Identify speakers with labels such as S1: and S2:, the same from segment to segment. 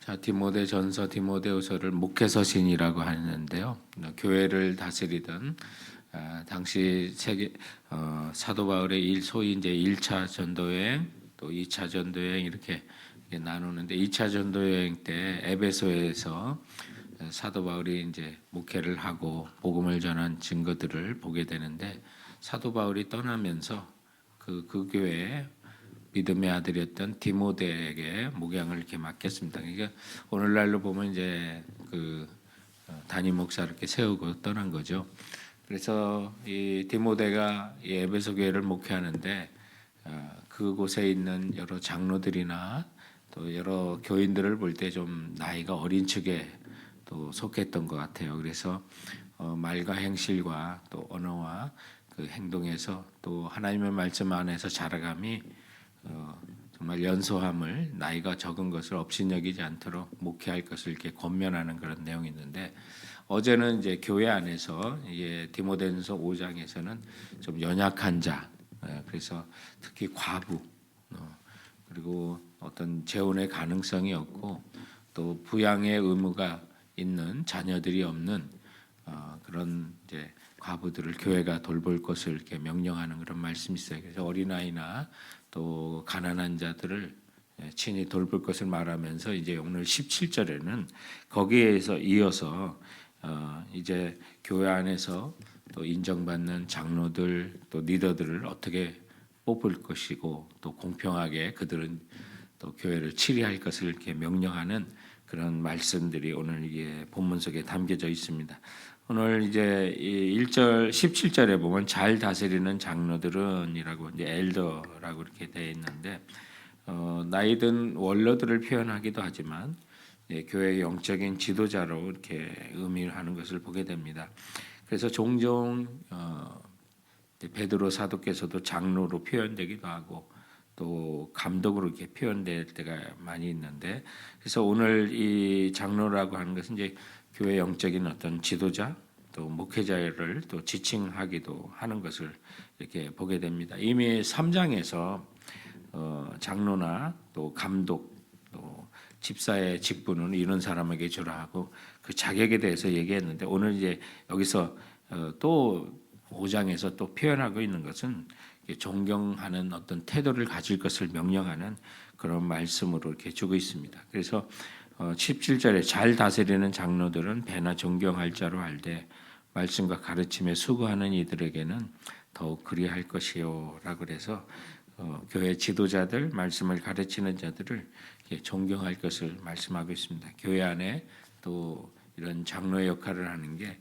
S1: 자, 디모데전서, 디모데후서를 목회서신이라고 하는데요. 교회를 다스리던 당시 사도 바울의 소위 이제 1차 전도여행, 또 2차 전도여행 이렇게 나누는데 2차 전도여행 때 에베소에서 사도 바울이 이제 목회를 하고 복음을 전한 증거들을 보게 되는데 사도 바울이 떠나면서 그 교회에 믿음의 아들이었던 디모데에게 목양을 이렇게 맡겼습니다. 그러니까 오늘날로 보면 이제 담임 목사를 이렇게 세우고 떠난 거죠. 그래서 이 디모데가 이 에베소 교회를 목회하는데 그곳에 있는 여러 장로들이나 또 여러 교인들을 볼 때 좀 나이가 어린 척에 또 속했던 것 같아요. 그래서 말과 행실과 또 언어와 그 행동에서 또 하나님의 말씀 안에서 자라감이 정말 연소함을 나이가 적은 것을 업신여기지 않도록 목회할 것을 이렇게 권면하는 그런 내용이 있는데 어제는 이제 교회 안에서 이게 디모데전서 5장에서는 좀 연약한 자, 그래서 특히 과부 그리고 어떤 재혼의 가능성이 없고 또 부양의 의무가 있는 자녀들이 없는 그런 이제 과부들을 교회가 돌볼 것을 이렇게 명령하는 그런 말씀이 있어요. 그래서 어린아이나 또 가난한 자들을 친히 돌볼 것을 말하면서 이제 오늘 17절에는 거기에서 이어서 이제 교회 안에서 또 인정받는 장로들 또 리더들을 어떻게 뽑을 것이고 또 공평하게 그들은 또 교회를 치리할 것을 이렇게 명령하는 그런 말씀들이 오늘 이게 본문 속에 담겨져 있습니다. 오늘 이제 1절 17절에 보면 잘 다스리는 장로들은이라고 이제 엘더라고 이렇게 되어 있는데 나이든 원로들을 표현하기도 하지만 교회의 영적인 지도자로 이렇게 의미를 하는 것을 보게 됩니다. 그래서 종종 베드로 사도께서도 장로로 표현되기도 하고 또 감독으로 이렇게 표현될 때가 많이 있는데 그래서 오늘 이 장로라고 하는 것은 이제 교회 영적인 어떤 지도자 또 목회자를 또 지칭하기도 하는 것을 이렇게 보게 됩니다. 이미 3장에서 장로나 또 감독 또 집사의 직분은 이런 사람에게 주라 하고 그 자격에 대해서 얘기했는데 오늘 이제 여기서 또 5장에서 또 표현하고 있는 것은 존경하는 어떤 태도를 가질 것을 명령하는 그런 말씀으로 이렇게 주고 있습니다. 그래서 17절에 잘 다스리는 장로들은 배나 존경할 자로 알되 말씀과 가르침에 수고하는 이들에게는 더욱 그리할 것이요라고 그래서 교회 지도자들 말씀을 가르치는 자들을 존경할 것을 말씀하고 있습니다. 교회 안에 또 이런 장로의 역할을 하는 게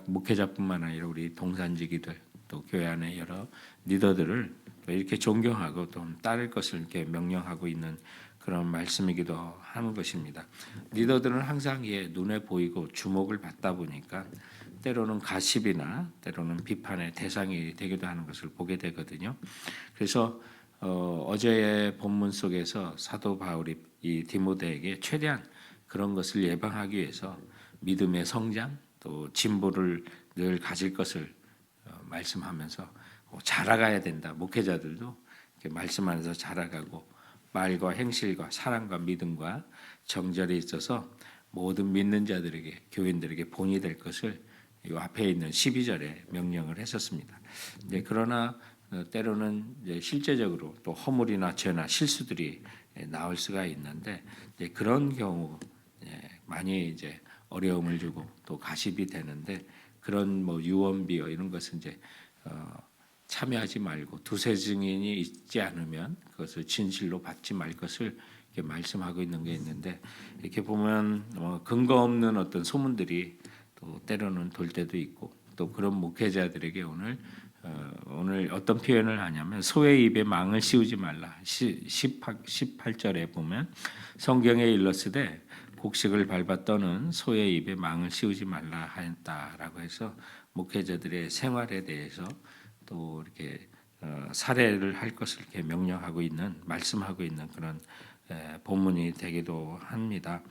S1: 목회자뿐만 아니라 우리 동산지기들 또 교회 안에 여러 리더들을 이렇게 존경하고 또 따를 것을 이렇게 명령하고 있는 그런 말씀이기도 하는 것입니다. 리더들은 항상 눈에 보이고 주목을 받다 보니까 때로는 가십이나 때로는 비판의 대상이 되기도 하는 것을 보게 되거든요. 그래서 어제의 본문 속에서 사도 바울이 이 디모데에게 최대한 그런 것을 예방하기 위해서 믿음의 성장 또 진보를 늘 가질 것을 말씀하면서 자라가야 된다. 목회자들도 이렇게 말씀 안에서 자라가고 말과 행실과 사랑과 믿음과 정절에 있어서 모든 믿는 자들에게 교인들에게 본이 될 것을 이 앞에 있는 12절에 명령을 했었습니다. 그러나 때로는 이제 실제적으로 또 허물이나 죄나 실수들이 나올 수가 있는데 그런 경우 많이 이제 어려움을 주고 또 가십이 되는데 그런 유언비어 이런 것은 이제 참여하지 말고 두세 증인이 있지 않으면 그것을 진실로 받지 말 것을 이렇게 말씀하고 있는 게 있는데 이렇게 보면 근거 없는 어떤 소문들이 또 때로는 돌 때도 있고 또 그런 목회자들에게 오늘 어떤 표현을 하냐면 소의 입에 망을 씌우지 말라. 18절에 보면 성경에 일렀으되 곡식을 밟아 떠는 소의 입에 망을 씌우지 말라 하였다라고 해서 목회자들의 생활에 대해서 또 이렇게 사례를 할 것을 이렇게 명령하고 있는 말씀하고 있는 그런 본문이 되기도 합니다.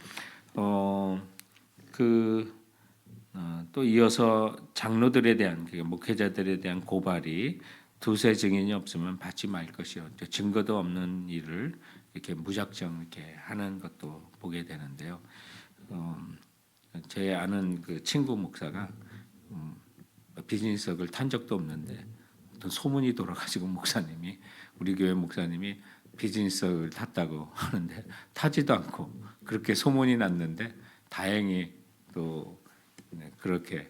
S1: 또 이어서 장로들에 대한 목회자들에 대한 고발이 두세 증인이 없으면 받지 말 것이요. 증거도 없는 일을 이렇게 무작정 이렇게 하는 것도 보게 되는데요. 제 아는 그 친구 목사가 비즈니스석을 탄 적도 없는데 어떤 소문이 돌아가지고 목사님이 우리 교회 목사님이 비즈니스석을 탔다고 하는데 타지도 않고 그렇게 소문이 났는데 다행히 또 그렇게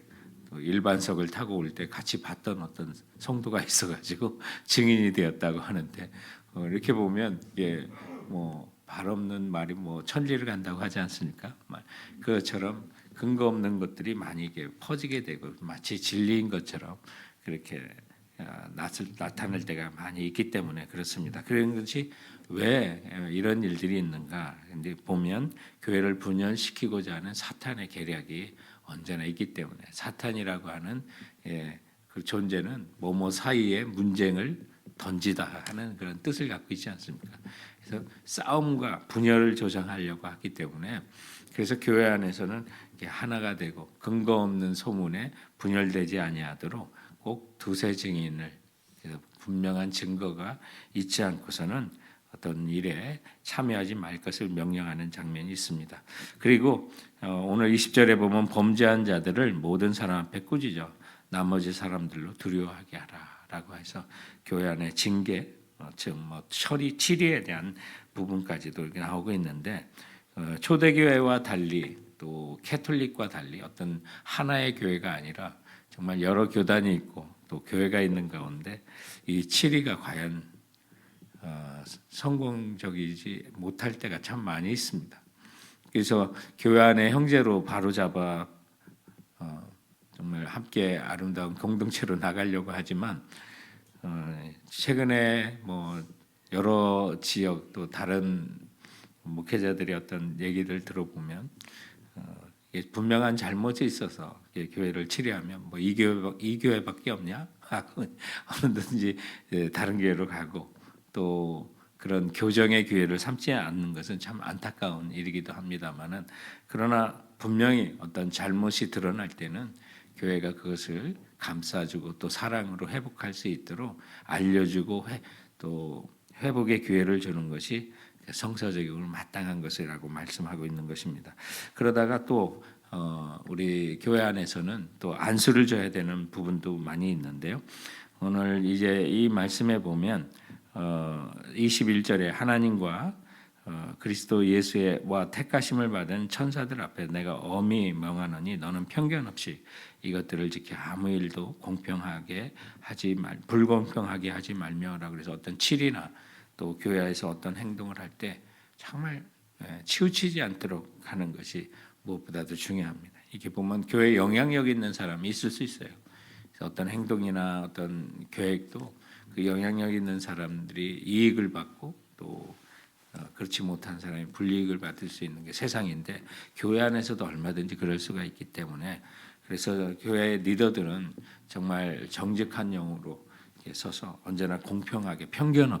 S1: 또 일반석을 타고 올 때 같이 봤던 어떤 성도가 있어가지고 증인이 되었다고 하는데 이렇게 보면 이게 뭐 발 없는 말이 뭐 천리를 간다고 하지 않습니까? 그것처럼 근거 없는 것들이 많이 이게 퍼지게 되고 마치 진리인 것처럼 그렇게 나타날 때가 많이 있기 때문에 그렇습니다. 그런 것이 왜 이런 일들이 있는가? 근데 보면 교회를 분열시키고자 하는 사탄의 계략이 언제나 있기 때문에 사탄이라고 하는 그 존재는 뭐뭐 사이에 문쟁을 던지다 하는 그런 뜻을 갖고 있지 않습니까? 그래서 싸움과 분열을 조장하려고 하기 때문에 그래서 교회 안에서는 하나가 되고 근거 없는 소문에 분열되지 아니하도록 꼭 두세 증인을 분명한 증거가 있지 않고서는 어떤 일에 참여하지 말 것을 명령하는 장면이 있습니다. 그리고 오늘 20절에 보면 범죄한 자들을 모든 사람 앞에 꾸짖어 나머지 사람들로 두려워하게 하라라고 해서 교회 안에 징계, 즉 처리, 치리에 대한 부분까지도 이렇게 나오고 있는데 초대교회와 달리 또 캐톨릭과 달리 어떤 하나의 교회가 아니라 정말 여러 교단이 있고 또 교회가 있는 가운데 이 치리가 과연 성공적이지 못할 때가 참 많이 있습니다. 그래서 교회 안에 형제로 바로잡아 정말 함께 아름다운 공동체로 나가려고 하지만 최근에 뭐 여러 지역 또 다른 목회자들의 어떤 얘기를 들어보면 분명한 잘못이 있어서 교회를 치리하면 뭐 이 교회밖에 없냐 하고 어느든지 다른 교회로 가고 또 그런 교정의 교회를 삼지 않는 것은 참 안타까운 일이기도 합니다만은 그러나 분명히 어떤 잘못이 드러날 때는 교회가 그것을 감싸주고 또 사랑으로 회복할 수 있도록 알려주고 또 회복의 기회를 주는 것이 성서적이고 마땅한 것이라고 말씀하고 있는 것입니다. 그러다가 또 우리 교회 안에서는 또 안수를 줘야 되는 부분도 많이 있는데요. 오늘 이제 이 말씀에 보면 21절에 하나님과 그리스도 예수와 택하심을 받은 천사들 앞에 내가 엄히 명하노니 너는 편견 없이 이것들을 지켜 아무 일도 불공평하게 하지 말며라고 그래서 어떤 치리나 또 교회에서 어떤 행동을 할 때 정말 치우치지 않도록 하는 것이 무엇보다도 중요합니다. 이렇게 보면 교회에 영향력 있는 사람이 있을 수 있어요. 어떤 행동이나 어떤 계획도 그 영향력 있는 사람들이 이익을 받고 또 그렇지 못한 사람이 불이익을 받을 수 있는 게 세상인데 교회 안에서도 얼마든지 그럴 수가 있기 때문에 그래서 교회 리더들은 정말 정직한 영으로 서서 언제나 공평하게 편견이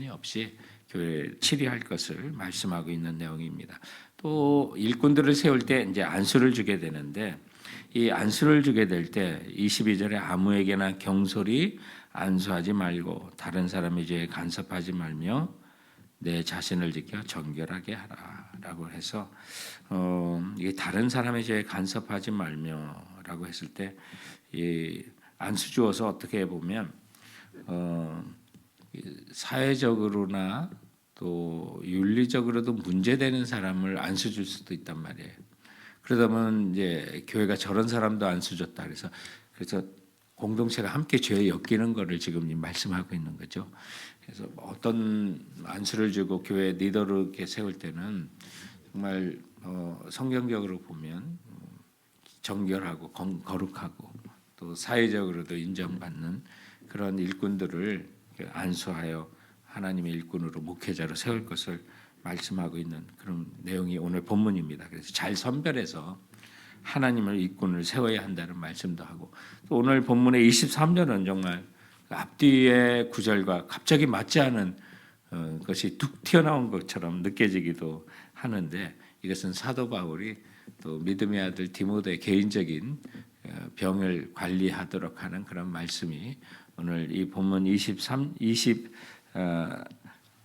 S1: 없이 교회를 치리할 것을 말씀하고 있는 내용입니다. 또 일꾼들을 세울 때 이제 안수를 주게 되는데 이 안수를 주게 될 때 22절에 아무에게나 경솔히 안수하지 말고 다른 사람의 죄에 간섭하지 말며 내 자신을 지켜 정결하게 하라라고 해서 이게 다른 사람의 죄에 간섭하지 말며라고 했을 때 이 안수 주어서 어떻게 보면 사회적으로나 또 윤리적으로도 문제되는 사람을 안수 줄 수도 있단 말이에요. 그러다 보면 이제 교회가 저런 사람도 안수 줬다 그래서 공동체가 함께 죄에 엮이는 거를 지금 말씀하고 있는 거죠. 그래서 어떤 안수를 주고 교회 리더를 이렇게 세울 때는 정말 성경적으로 보면 정결하고 거룩하고 또 사회적으로도 인정받는 그런 일꾼들을 안수하여 하나님의 일꾼으로 목회자로 세울 것을 말씀하고 있는 그런 내용이 오늘 본문입니다. 그래서 잘 선별해서 하나님을 일꾼을 세워야 한다는 말씀도 하고 또 오늘 본문의 23절은 정말 앞뒤의 구절과 갑자기 맞지 않은 것이 툭 튀어나온 것처럼 느껴지기도 하는데 이것은 사도 바울이 또 믿음의 아들 디모데의 개인적인 병을 관리하도록 하는 그런 말씀이 오늘 이 본문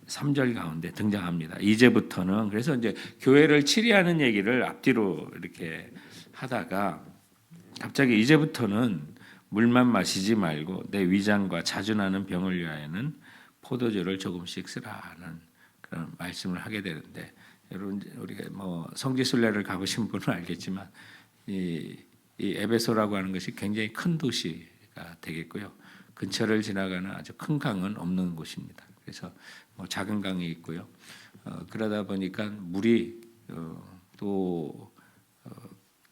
S1: 3절 가운데 등장합니다. 이제부터는 그래서 이제 교회를 치리하는 얘기를 앞뒤로 이렇게 하다가 갑자기 이제부터는 물만 마시지 말고 내 위장과 자주 나는 병을 위하여는 포도주를 조금씩 쓰라는 그런 말씀을 하게 되는데 여러분 우리가 뭐 성지순례를 가보신 분은 알겠지만 이 에베소라고 하는 것이 굉장히 큰 도시가 되겠고요. 근처를 지나가는 아주 큰 강은 없는 곳입니다. 그래서 뭐 작은 강이 있고요. 그러다 보니까 물이 또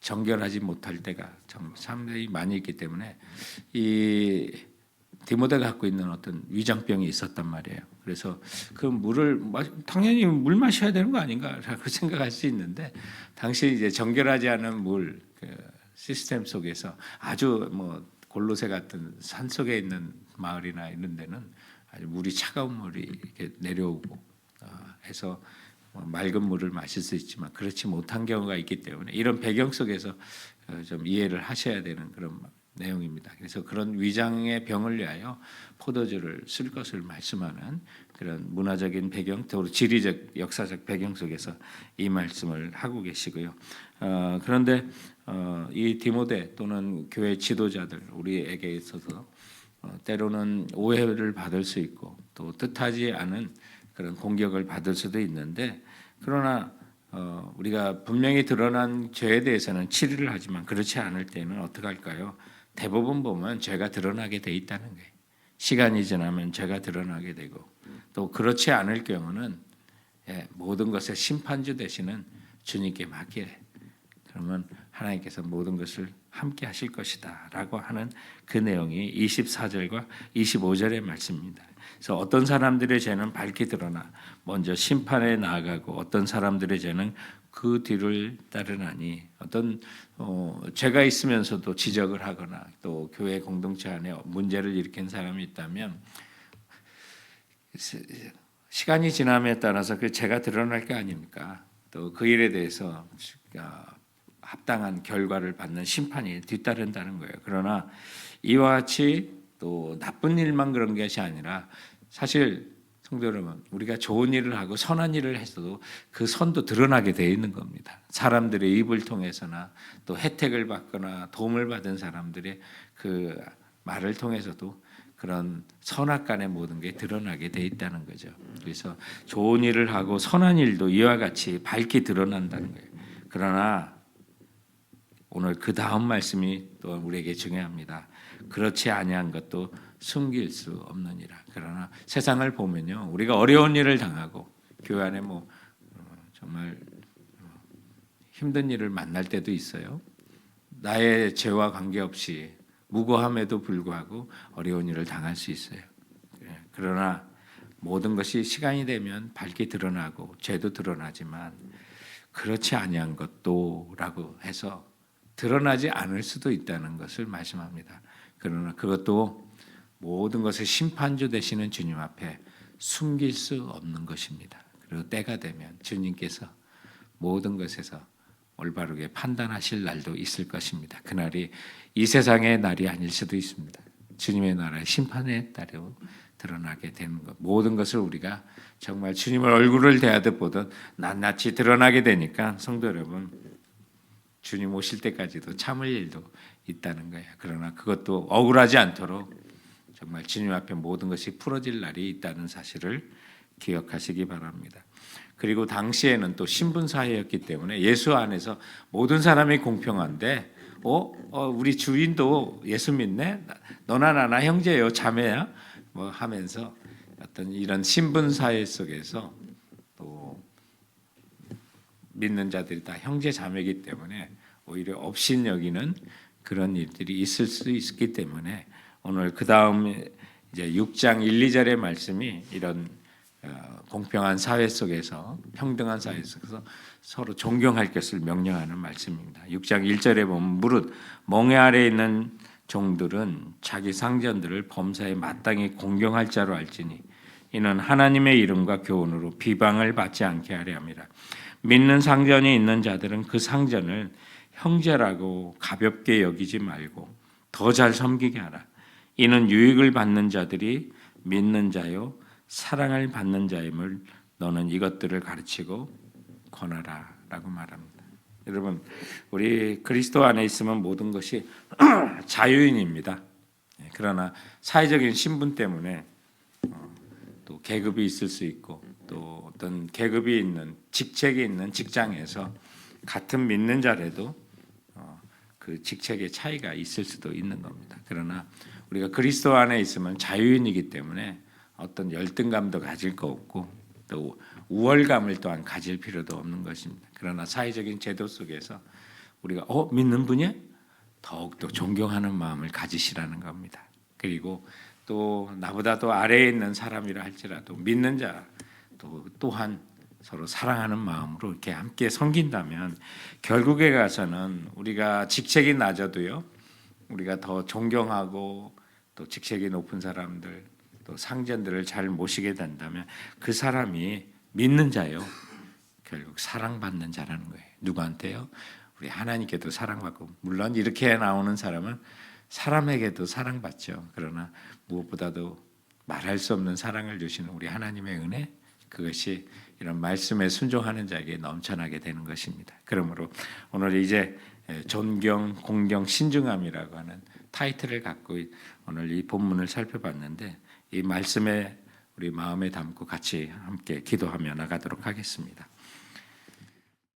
S1: 정결하지 못할 때가 상당히 많이 있기 때문에 이 디모데가 갖고 있는 어떤 위장병이 있었단 말이에요. 그래서 그 물을 당연히 물 마셔야 되는 거 아닌가라고 생각할 수 있는데 당시 이제 정결하지 않은 물 시스템 속에서 아주 뭐 골로새 같은 산 속에 있는 마을이나 이런 데는 아주 물이 차가운 물이 이렇게 내려오고 해서 맑은 물을 마실 수 있지만 그렇지 못한 경우가 있기 때문에 이런 배경 속에서 좀 이해를 하셔야 되는 그런 내용입니다. 그래서 그런 위장의 병을 위하여 포도주를 쓸 것을 말씀하는 그런 문화적인 배경, 또 지리적, 역사적 배경 속에서 이 말씀을 하고 계시고요. 그런데 이 디모데 또는 교회 지도자들 우리에게 있어서 때로는 오해를 받을 수 있고 또 뜻하지 않은 그런 공격을 받을 수도 있는데 그러나 우리가 분명히 드러난 죄에 대해서는 치리를 하지만 그렇지 않을 때는 어떻게 할까요? 대부분 보면 죄가 드러나게 돼 있다는 거예요. 시간이 지나면 죄가 드러나게 되고 또 그렇지 않을 경우는 모든 것의 심판주 되시는 주님께 맡기래. 그러면 하나님께서 모든 것을 함께 하실 것이다 라고 하는 그 내용이 24절과 25절의 말씀입니다. 그래서 어떤 사람들의 죄는 밝게 드러나 먼저 심판에 나아가고 어떤 사람들의 죄는 그 뒤를 따르나니 어떤 죄가 있으면서도 지적을 하거나 또 교회 공동체 안에 문제를 일으킨 사람이 있다면 시간이 지남에 따라서 그 죄가 드러날 게 아닙니까? 또 그 일에 대해서 합당한 결과를 받는 심판이 뒤따른다는 거예요. 그러나 이와 같이 또 나쁜 일만 그런 것이 아니라 사실 성도 여러분, 우리가 좋은 일을 하고 선한 일을 했어도 그 선도 드러나게 되어 있는 겁니다. 사람들의 입을 통해서나 또 혜택을 받거나 도움을 받은 사람들의 그 말을 통해서도 그런 선악간의 모든 게 드러나게 돼 있다는 거죠. 그래서 좋은 일을 하고 선한 일도 이와 같이 밝게 드러난다는 거예요. 그러나 오늘 그 다음 말씀이 또 우리에게 중요합니다. 그렇지 아니한 것도 숨길 수 없느니라. 그러나 세상을 보면요, 우리가 어려운 일을 당하고 교회 안에 뭐 정말 힘든 일을 만날 때도 있어요. 나의 죄와 관계없이 무고함에도 불구하고 어려운 일을 당할 수 있어요. 그러나 모든 것이 시간이 되면 밝게 드러나고 죄도 드러나지만 그렇지 아니한 것도라고 해서 드러나지 않을 수도 있다는 것을 말씀합니다. 그러나 그것도 모든 것의 심판주 되시는 주님 앞에 숨길 수 없는 것입니다. 그리고 때가 되면 주님께서 모든 것에서 올바르게 판단하실 날도 있을 것입니다. 그날이 이 세상의 날이 아닐 수도 있습니다. 주님의 나라의 심판의 날로 드러나게 되는 것. 모든 것을 우리가 정말 주님을 얼굴을 대하듯 보던 낱낱이 드러나게 되니까 성도 여러분, 주님 오실 때까지도 참을 일도 있다는 거예요. 그러나 그것도 억울하지 않도록 정말 주님 앞에 모든 것이 풀어질 날이 있다는 사실을 기억하시기 바랍니다. 그리고 당시에는 또 신분 사회였기 때문에 예수 안에서 모든 사람이 공평한데 우리 주인도 예수 믿네? 너나 나나 형제요 자매야? 뭐 하면서 어떤 이런 신분 사회 속에서 또 믿는 자들이 다 형제 자매이기 때문에 오히려 업신 여기는 그런 일들이 있을 수 있기 때문에 오늘 그 다음 이제 6장 1, 2절의 말씀이 이런 공평한 사회 속에서 평등한 사회 속에서 서로 존경할 것을 명령하는 말씀입니다. 6장 1절에 보면 무릇 멍에 아래에 있는 종들은 자기 상전들을 범사에 마땅히 공경할 자로 알지니 이는 하나님의 이름과 교훈으로 비방을 받지 않게 하려 함이라. 믿는 상전이 있는 자들은 그 상전을 형제라고 가볍게 여기지 말고 더 잘 섬기게 하라. 이는 유익을 받는 자들이 믿는 자요 사랑을 받는 자임을 너는 이것들을 가르치고 권하라라고 말합니다. 여러분, 우리 그리스도 안에 있으면 모든 것이 자유인입니다. 그러나 사회적인 신분 때문에 또 계급이 있을 수 있고 또 어떤 계급이 있는 직책이 있는 직장에서 같은 믿는 자라도 그 직책의 차이가 있을 수도 있는 겁니다. 그러나 우리가 그리스도 안에 있으면 자유인이기 때문에 어떤 열등감도 가질 거 없고 또 우월감을 또한 가질 필요도 없는 것입니다. 그러나 사회적인 제도 속에서 우리가 믿는 분이 더욱더 존경하는 마음을 가지시라는 겁니다. 그리고 또 나보다 더 아래에 있는 사람이라 할지라도 믿는 자 또한 서로 사랑하는 마음으로 이렇게 함께 섬긴다면 결국에 가서는 우리가 직책이 낮아도요 우리가 더 존경하고 또 직책이 높은 사람들 또 상전들을 잘 모시게 된다면 그 사람이 믿는 자요 결국 사랑받는 자라는 거예요. 누구한테요? 우리 하나님께도 사랑받고 물론 이렇게 나오는 사람은 사람에게도 사랑받죠. 그러나 무엇보다도 말할 수 없는 사랑을 주시는 우리 하나님의 은혜 그것이 이런 말씀에 순종하는 자에게 넘쳐나게 되는 것입니다. 그러므로 오늘 이제 존경, 공경, 신중함이라고 하는 타이틀을 갖고 오늘 이 본문을 살펴봤는데 이 말씀에 우리 마음에 담고 같이 함께 기도하며 나가도록 하겠습니다.